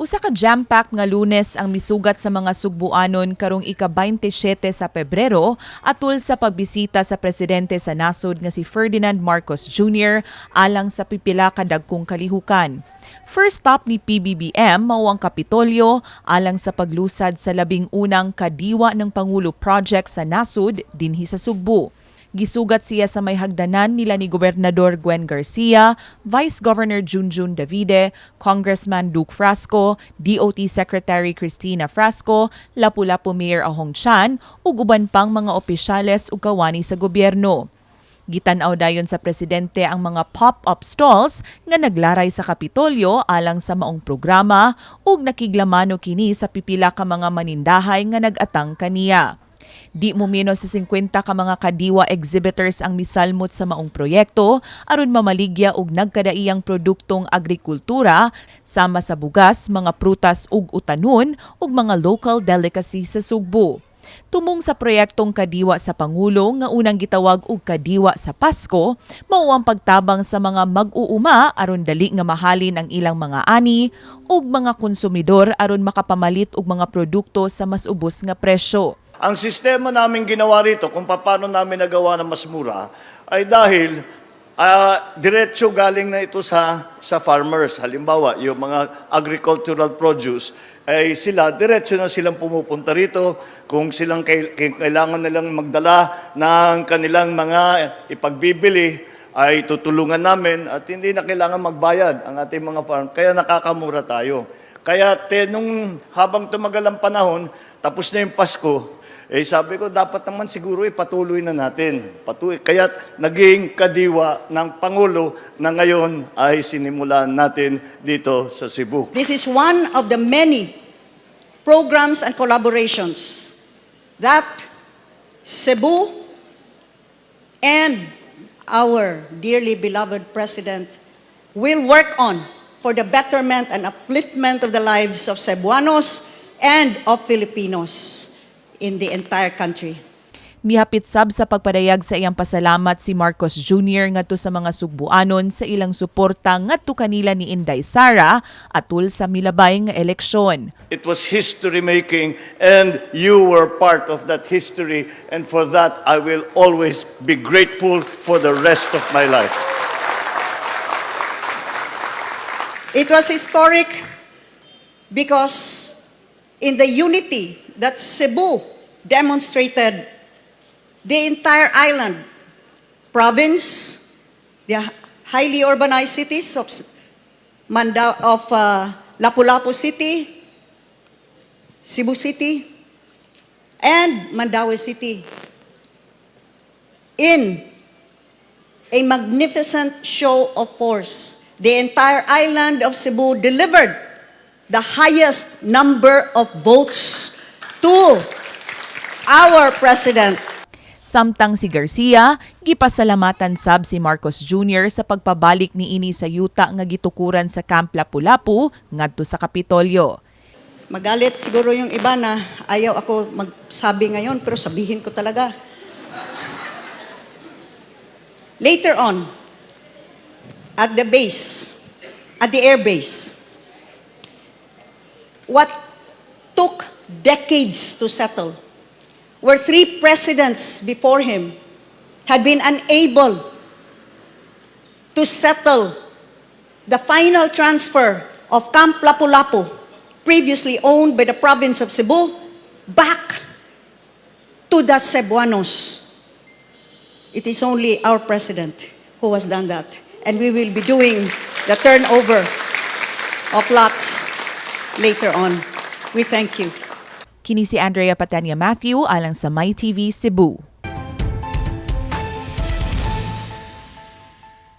Usa ka jam-packed nga Lunes ang misugat sa mga Sugbuanon karong ika-27 sa Pebrero atol sa pagbisita sa presidente sa nasod nga si Ferdinand Marcos Jr. alang sa pipila ka dagkong kalihukan. First stop ni PBBM mao ang Kapitolyo alang sa paglusad sa labing unang Kadiwa ng Pangulo project sa nasod dinhi sa Sugbo. Gisugat siya sa may hagdanan nila ni Gobernador Gwen Garcia, Vice Governor Junjun Davide, Congressman Duke Frasco, DOT Secretary Cristina Frasco, Lapu-Lapu Mayor Ahong Chan ug uban pang mga opisyales ug kawani sa gobyerno. Gitanaw dayon sa presidente ang mga pop-up stalls nga naglaray sa Kapitolyo alang sa maong programa ug nakiglamano kini sa pipila ka mga manindahay nga nag-atang kaniya. Di mo menos sa 50 ka mga kadiwa exhibitors ang misalmot sa maong proyekto aron mamaligya og nagkadaiyang produktong agrikultura sama sa bugas, mga prutas ug utanon ug mga local delicacy sa Sugbo. Tumong sa proyektong Kadiwa sa Pangulo nga unang gitawag og Kadiwa sa Pasko, mao ang pagtabang sa mga mag-uuma aron dali nga mahalin ang ilang mga ani ug mga konsumidor aron makapamalit og mga produkto sa mas ubos nga presyo. Ang sistema namin ginawa rito kung paano namin nagawa ng mas mura ay dahil diretso galing na ito sa farmers. Halimbawa, yung mga agricultural produce, ay sila, diretso na silang pumupunta rito. Kung silang kailangan nilang magdala ng kanilang mga ipagbibili, ay tutulungan namin at hindi na kailangan magbayad ang ating mga farm. Kaya nakakamura tayo. Kaya nung habang tumagal ang panahon, tapos na yung Pasko, sabi ko, dapat naman siguro ipatuloy na natin. Kaya't naging kadiwa ng Pangulo na ngayon ay sinimulan natin dito sa Cebu. This is one of the many programs and collaborations that Cebu and our dearly beloved President will work on for the betterment and upliftment of the lives of Cebuanos and of Filipinos in the entire country. Mihapit sab sa pagpadayag sa iyang pasalamat si Marcos Jr. ngadto sa mga Sugbuanon sa ilang suporta ngadto kanila ni Inday Sara atol sa milabay nga eleksyon. It was history making and you were part of that history, and for that I will always be grateful for the rest of my life. It was historic because in the unity that Cebu demonstrated, the entire island, province, the highly urbanized cities of Lapu-Lapu City, Cebu City, and Mandaue City, in a magnificent show of force, the entire island of Cebu delivered the highest number of votes to our President. Samtang si Garcia, gipasalamatan sab si Marcos Jr. sa pagpabalik ni ini sa yuta nga gitukuran sa Camp Lapu-Lapu ngadto sa Kapitolyo. Magalit siguro yung iba na ayaw ako magsabi ngayon, pero sabihin ko talaga. Later on, at the base, at the air base, what took decades to settle, where 3 presidents before him had been unable to settle the final transfer of Camp Lapu-Lapu, previously owned by the province of Cebu, back to the Cebuanos. It is only our president who has done that. And we will be doing the turnover of lots later on. We thank you. Kini si Andrea Patania Matthew alang sa MyTV Cebu.